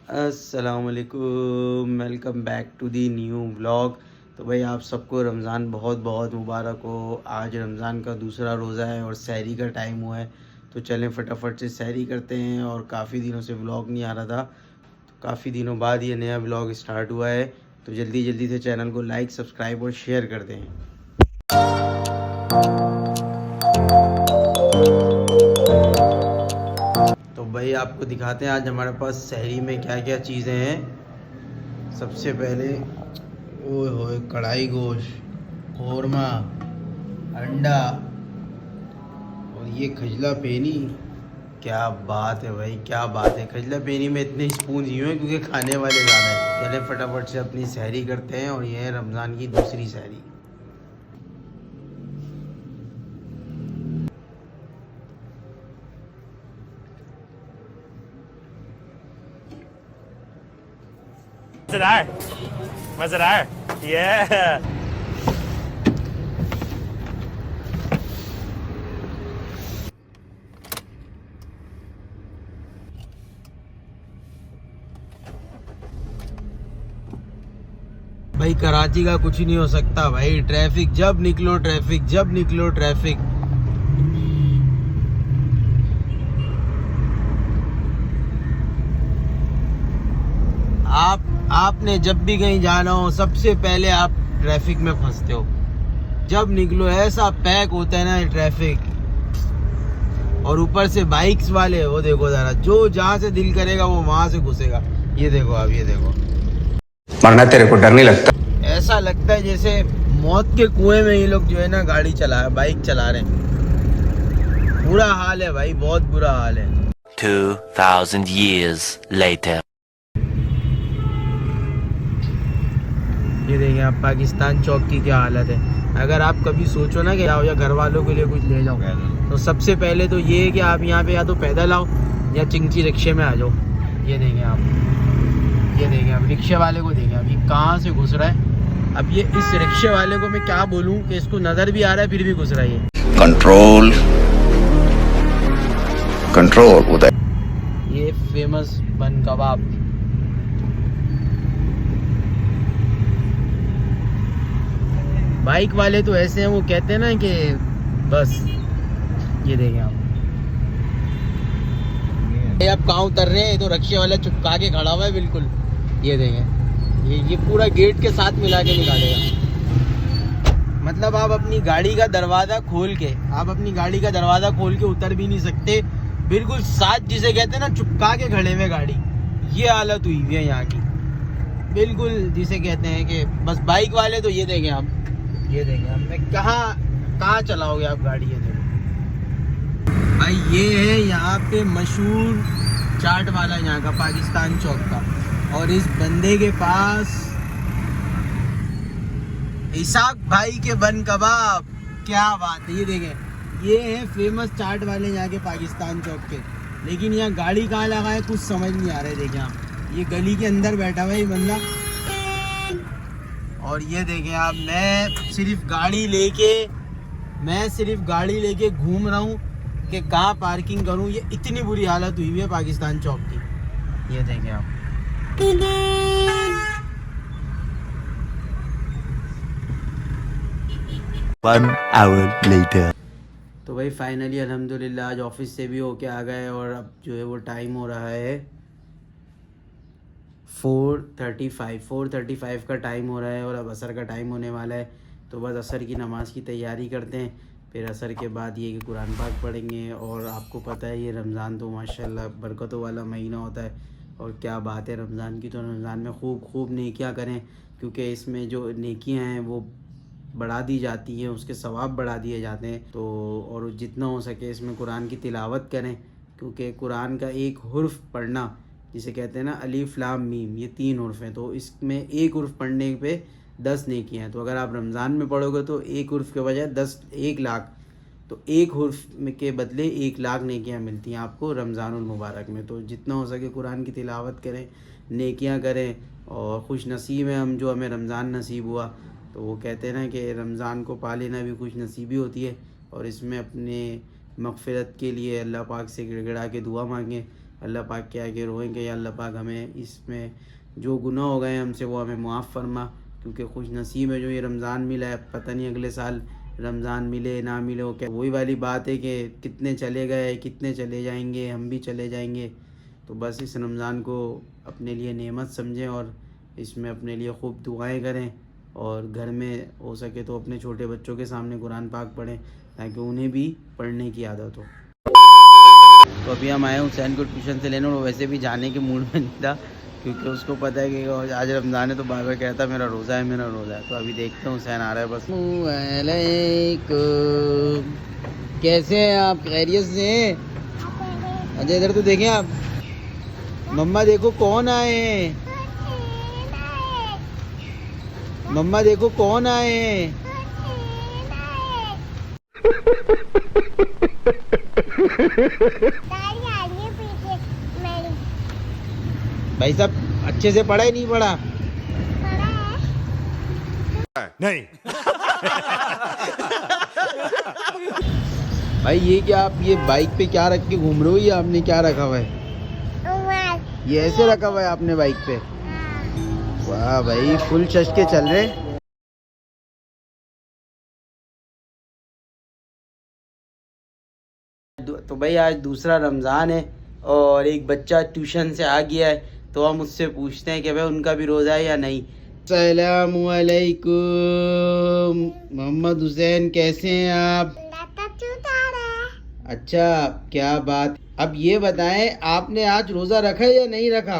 अस्सलामुअलैकुम, welcome back to the new vlog. तो भाई आप सबको रमज़ान बहुत बहुत मुबारक हो। आज रमज़ान का दूसरा रोज़ा है और सहरी का टाइम हुआ है, तो चलें फटाफट से सहरी करते हैं। और काफ़ी दिनों से व्लॉग नहीं आ रहा था, तो काफ़ी दिनों बाद ये नया व्लॉग स्टार्ट हुआ है। तो जल्दी जल्दी से चैनल को लाइक, सब्सक्राइब और शेयर कर दें। तो भाई आपको दिखाते हैं आज हमारे पास सहरी में क्या क्या चीज़ें हैं। सबसे पहले ओए होए कढ़ाई गोश्त, कौरमा, अंडा और ये खजला पेनी। क्या बात है भाई, क्या बात है। खजला पेनी में इतने स्पून यूँ हैं क्योंकि खाने वाले ज़्यादा है। चले फटाफट से अपनी सहरी करते हैं और ये है रमज़ान की दूसरी सहरी। मजेदार मजेदार ये भाई कराची का कुछ नहीं हो सकता भाई। ट्रैफिक जब निकलो, ट्रैफिक जब निकलो, ट्रैफिक। आपने जब भी कहीं जाना हो सबसे पहले आप ट्रैफिक में फंसते हो। जब निकलो ऐसा पैक होता है ना ट्रैफिक। और ऊपर से बाइक्स वाले वो देखो जरा, जो जहाँ से दिल करेगा वो वहां से घुसेगा। ये देखो आप, ये देखो। मरना तेरे को डर नहीं लगता? ऐसा लगता है जैसे मौत के कुएं में ये लोग जो है ना बाइक चला रहे हैं। बुरा हाल है भाई, बहुत बुरा हाल है। 2000 years later. ये देखिए आप पाकिस्तान चौक की क्या हालत है। अगर आप कभी सोचो ना कि आओ या घर वालों के लिए कुछ ले जाओ, तो सबसे पहले तो ये है कि आप यहाँ पे या तो पैदल आओ या चिंची रिक्शे में आ जाओ। ये देखें आप, ये देखें आप रिक्शे वाले को देखें अब ये कहाँ से घुस रहा है। अब ये इस रिक्शे वाले को मैं क्या बोलूँ कि इसको नज़र भी आ रहा है फिर भी घुस रहा है ये। कंट्रोल कंट्रोल उधर। ये फेमस बन कबाब। बाइक वाले तो ऐसे हैं, वो कहते हैं ना कि बस। ये देखें आप, ये आप कहाँ उतर रहे हैं, तो रिक्शे वाला चुपका के खड़ा हुआ है बिल्कुल। ये देखें, ये पूरा गेट के साथ मिला के निकालेगा। मतलब आप अपनी गाड़ी का दरवाज़ा खोल के उतर भी नहीं सकते। बिल्कुल साथ जिसे कहते हैं ना चुपका के खड़े हुए गाड़ी। ये हालत हुई है यहाँ की बिल्कुल, जिसे कहते हैं कि बस। बाइक वाले तो ये देखें आप, ये देखें आप, मैं कहाँ चलाओगे आप गाड़ी। ये देखो भाई, ये है यहाँ पे मशहूर चाट वाला यहाँ का, पाकिस्तान चौक का। और इस बंदे के पास इसाक भाई के बन कबाब। क्या बात है। ये देखें, ये है फेमस चाट वाले यहाँ के पाकिस्तान चौक के। लेकिन यहाँ गाड़ी कहाँ लगा है कुछ समझ नहीं आ रहा है। देखें आप, ये गली के अंदर बैठा हुआ है ये बंदा। और ये देखें आप, मैं सिर्फ गाड़ी लेके घूम रहा हूँ कि कहाँ पार्किंग करूँ। ये इतनी बुरी हालत हुई है पाकिस्तान चौक की। ये देखें आप, 1 hour later. तो भाई फाइनली अल्हम्दुलिल्लाह आज ऑफिस से भी होके आ गए। और अब जो है वो टाइम हो रहा है 4:35 का टाइम हो रहा है। और अब असर का टाइम होने वाला है, तो बस असर की नमाज़ की तैयारी करते हैं। फिर असर के बाद ये कि कुरान पाक पढ़ेंगे। और आपको पता है ये रमज़ान तो माशाल्लाह बरकतों वाला महीना होता है। और क्या बात है रमज़ान की, तो रमज़ान में खूब नेकियां करें, क्योंकि इसमें जो नेकियां हैं वो बढ़ा दी जाती हैं, उसके सवाब बढ़ा दिए जाते हैं। तो और जितना हो सके इसमें कुरान की तिलावत करें, क्योंकि कुरान का एक हुर्फ पढ़ना, जिसे कहते हैं ना अलीफ लाम मीम, ये 3 हुर्फ हैं। तो इसमें एक हुर्फ पढ़ने पे 10 नेकियां हैं। तो अगर आप रमज़ान में पढ़ोगे तो एक हुर्फ के बजाय 1 लाख, तो एक हुर्फ में के बदले 1 लाख नेकियां मिलती हैं आपको रमज़ानुल मुबारक में। तो जितना हो सके कुरान की तिलावत करें, नेकियां करें। और खुश नसीब हैं हम जो हमें रमज़ान नसीब हुआ। तो वो कहते हैं ना कि रमज़ान को पा लेना भी खुश नसीबी होती है। और इसमें अपने मग़फ़िरत के लिए अल्लाह पाक से गिड़गिड़ा के दुआ मांगें अल्लाह पाक के आगे रोएं कि या अल्लाह पाक हमें इसमें जो गुनाह हो गए हमसे वो हमें मुआफ़ फरमा, क्योंकि खुश नसीब है जो ये रमज़ान मिला है। पता नहीं अगले साल रमज़ान मिले ना मिले हो क्या। वही वाली बात है कि कितने चले गए कितने चले जाएंगे, हम भी चले जाएंगे। तो बस इस रमज़ान को अपने लिए नेमत समझें और इसमें अपने लिए खूब दुआएं करें, और घर में हो सके तो अपने छोटे बच्चों के सामने कुरान पाक पढ़ें ताकि उन्हें भी पढ़ने की आदत हो। तो अभी हम आए हुसैन को ट्यूशन से लेने, और वैसे भी जाने के मूड में नहीं था क्योंकि उसको पता है कि आज रमज़ान है, तो बार बार कहता मेरा रोज़ा है मेरा रोज़ा है। तो अभी देखते हैं हुसैन आ रहा है बस। कैसे हैं आप, खैरियत से हैं? अच्छा इधर तो देखें आप, मम्मा देखो कौन आए हैं, मम्मा देखो कौन आए हैं। भाई साहब अच्छे से पढ़ा ही नहीं पढ़ा? नहीं। भाई ये क्या, आप ये बाइक पे क्या रख के घूम रहे हो? ये आपने क्या रखा हुआ है? ये ऐसे रखा हुआ है आपने बाइक पे? वाह भाई, फुल चश के चल रहे। तो भाई आज दूसरा रमज़ान है और एक बच्चा ट्यूशन से आ गया है, तो हम उससे पूछते हैं कि भाई उनका भी रोज़ा है या नहीं। अस्सलामु अलैकुम मोहम्मद हुसैन, कैसे हैं आप? अच्छा क्या बात। अब ये बताएं आपने आज रोज़ा रखा है या नहीं रखा?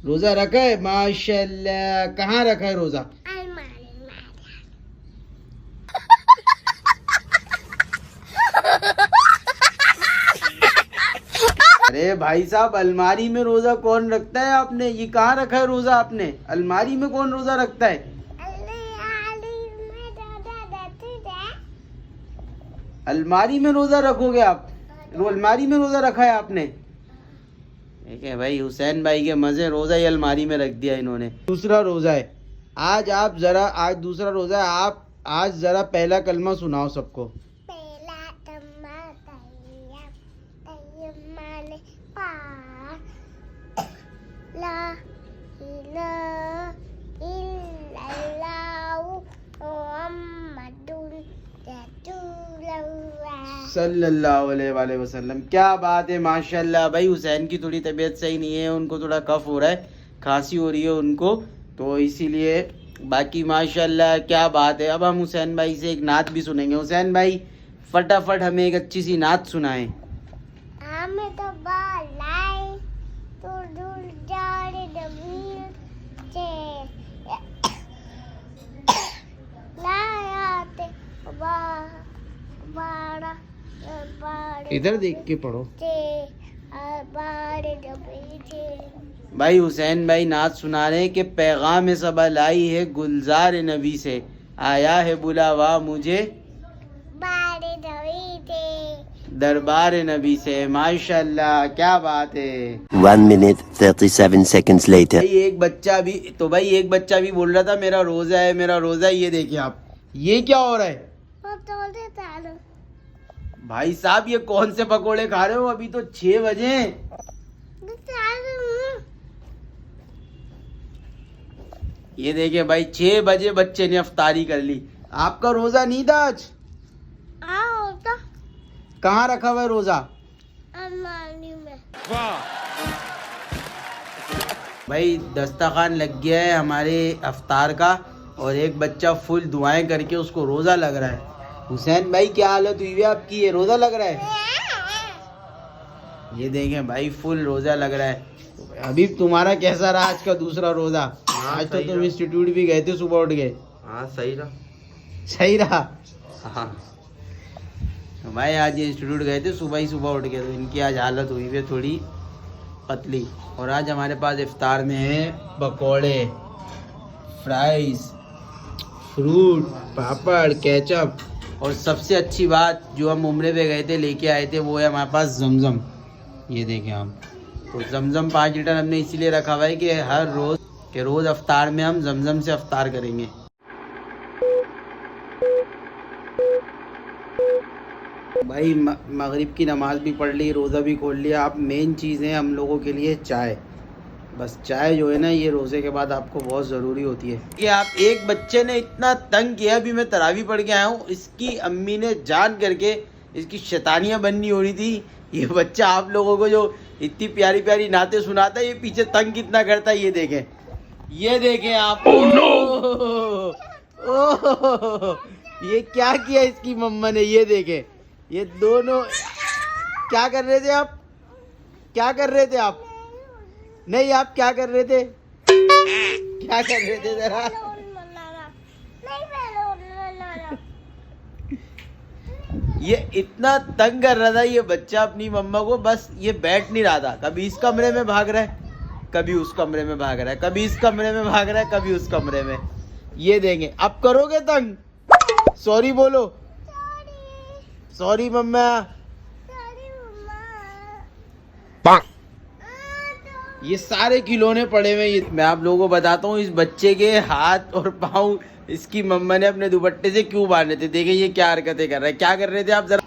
रोज़ा रखा है, माशाल्लाह। कहाँ रखा है रोज़ा? अरे भाई साहब, अलमारी में रोज़ा कौन रखता है? आपने ये कहाँ रखा है रोज़ा? आपने अलमारी में कौन रोज़ा रखता है? अलमारी में रोज़ा रखोगे आप? अलमारी में रोज़ा रखा है आपने? ठीक है भाई, हुसैन भाई के मज़े, रोज़ा ही अलमारी में रख दिया इन्होंने। दूसरा रोज़ा है आज, आप ज़रा, आज दूसरा रोज़ा है, आप आज ज़रा पहला कलमा सुनाओ सबको। सल्लल्लाहु अलैहि वसल्लम। क्या बात है, माशाल्लाह। भाई हुसैन की थोड़ी तबीयत सही नहीं है, उनको थोड़ा कफ हो रहा है, खांसी हो रही है उनको, तो इसीलिए। बाकी माशाल्लाह क्या बात है। अब हम हुसैन भाई से एक नात भी सुनेंगे। हुसैन भाई फटाफट हमें एक अच्छी सी नात सुनाएं। इधर देख के पढ़ो भाई। हुसैन भाई नात सुना रहे कि पैगाम सबा लाई है गुलजार नबी से, आया है बुलावा मुझे दरबार नबी से। माशाल्लाह क्या बात है। 1 minute 37 seconds later. भाई एक बच्चा भी, तो भाई एक बच्चा भी बोल रहा था मेरा रोजा है मेरा रोजा है। ये देखिए आप, ये क्या हो रहा है? भाई साहब ये कौन से पकोड़े खा रहे हो? अभी तो 6 बजे। ये देखिए भाई, 6 बजे बच्चे ने अफ्तारी कर ली। आपका रोजा नहीं था आज? कहाँ रखा हुआ है रोजा? भाई दस्तरखान लग गया है हमारे अफ्तार का, और एक बच्चा फुल दुआएं करके उसको रोजा लग रहा है। हुसैन भाई क्या हालत हुई है आपकी? ये रोजा लग रहा है? ये देखें भाई, फुल रोजा लग रहा है। अभी तुम्हारा कैसा रहा आज का दूसरा रोजा? आज तो तुम इंस्टीट्यूट भी गए थे, सुबह उठ गए। हाँ सही रहा। सही रहा? हाँ भाई आज ये इंस्टीट्यूट गए थे सुबह ही, सुबह उठ गए, तो इनकी आज हालत हुई है थोड़ी पतली। और आज हमारे पास इफ्तार में है पकोड़े, फ्राइज, फ्रूट, पापड़, केचप, और सबसे अच्छी बात जो हम उम्रे पे गए थे लेके आए थे वो है हमारे पास जमजम। ये देखें आप, तो जमजम 5 लीटर हमने इसीलिए रखा हुआ है कि हर रोज़ के रोज़ अफ्तार में हम जमजम से अफ्तार करेंगे। भाई मगरिब की नमाज़ भी पढ़ ली, रोज़ा भी खोल लिया। अब मेन चीज़ है हम लोगों के लिए चाय। बस चाय जो है ना, ये रोज़े के बाद आपको बहुत ज़रूरी होती है। कि आप एक बच्चे ने इतना तंग किया, अभी मैं तरावी पढ़ के आया हूँ, इसकी अम्मी ने जान करके इसकी शैतानियाँ बननी हो रही थी। ये बच्चा आप लोगों को जो इतनी प्यारी प्यारी नाते सुनाता है, ये पीछे तंग कितना करता है, ये देखें, ये देखें आप। ओह, ये क्या किया इसकी मम्मा ने, ये देखें। ये दोनों क्या कर रहे थे आप? क्या कर रहे थे आप? नहीं, आप क्या कर रहे थे? क्या कर रहे थे जरा? ये इतना तंग कर रहा था ये बच्चा अपनी मम्मा को, बस ये बैठ नहीं रहा था। कभी इस कमरे में भाग रहा है, कभी उस कमरे में भाग रहा है, कभी इस कमरे में भाग रहा है, कभी उस कमरे में। ये देंगे। अब करोगे तंग? सॉरी बोलो। सॉरी मम्मा। ये सारे खिलौने पड़े हुए। मैं आप लोगों को बताता हूँ, इस बच्चे के हाथ और पाँव इसकी मम्मा ने अपने दुपट्टे से क्यों बांधे थे। देखिए ये क्या हरकतें कर रहा है। क्या कर रहे थे आप? जरा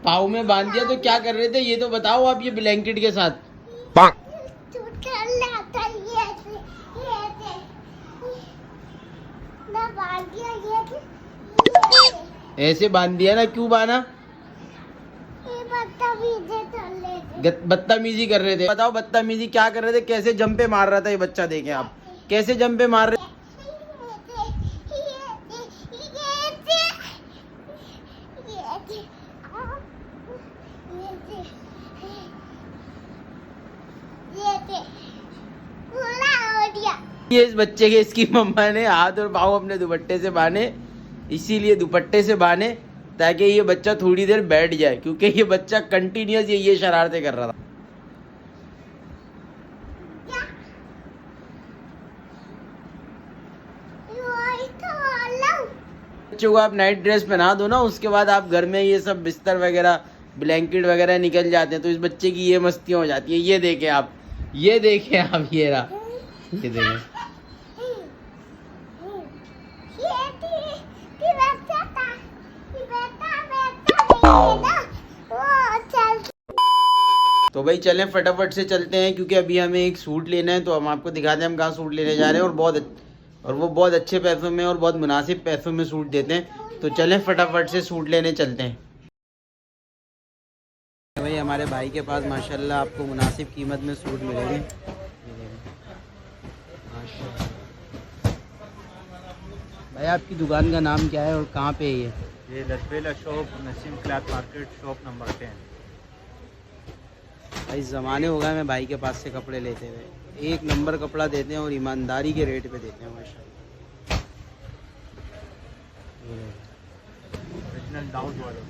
पाँव में बांध दिया तो क्या कर रहे थे ये तो बताओ आप। ये ब्लैंकेट के साथ ऐसे बांध दिया ना, क्यों बांधा? बदतमीजी कर रहे थे। बताओ बदतमीजी क्या कर रहे थे? कैसे जंपे मार रहा था ये बच्चा, देखें आप कैसे जंपे मार रहे। ये इस बच्चे के इसकी मम्मा ने हाथ और पाँव अपने दुपट्टे से बांधे, इसीलिए दुपट्टे से बांधे ताकि ये बच्चा थोड़ी देर बैठ जाए, क्योंकि ये बच्चा कंटिन्यूस ये शरारतें कर रहा था। बच्चों को आप नाइट ड्रेस पहना दो ना, उसके बाद आप घर में ये सब बिस्तर वगैरह ब्लैंकेट वगैरह निकल जाते हैं, तो इस बच्चे की ये मस्तियाँ हो जाती है। ये देखें आप, ये देखें आप, ये रहा, ये देखें। तो भाई चलें फटाफट से चलते हैं, क्योंकि अभी हमें एक सूट लेना है। तो हम आपको दिखाते हैं हम कहाँ सूट लेने जा रहे हैं, और वो बहुत अच्छे पैसों में और बहुत मुनासिब पैसों में सूट देते हैं। तो चलें फटाफट से सूट लेने चलते हैं। भाई हमारे भाई के पास माशाल्लाह आपको मुनासिब कीमत में सूट मिलेंगे। भाई आपकी दुकान का नाम क्या है और कहाँ पे है ये Latbela shop, Naseem cloth market, shop number 10। भाई ज़माने हो गए मैं भाई के पास से कपड़े लेते हुए। एक नंबर कपड़ा देते हैं और ईमानदारी के रेट पे देते हैं माशाल्लाह। ओरिजिनल डाउट वाला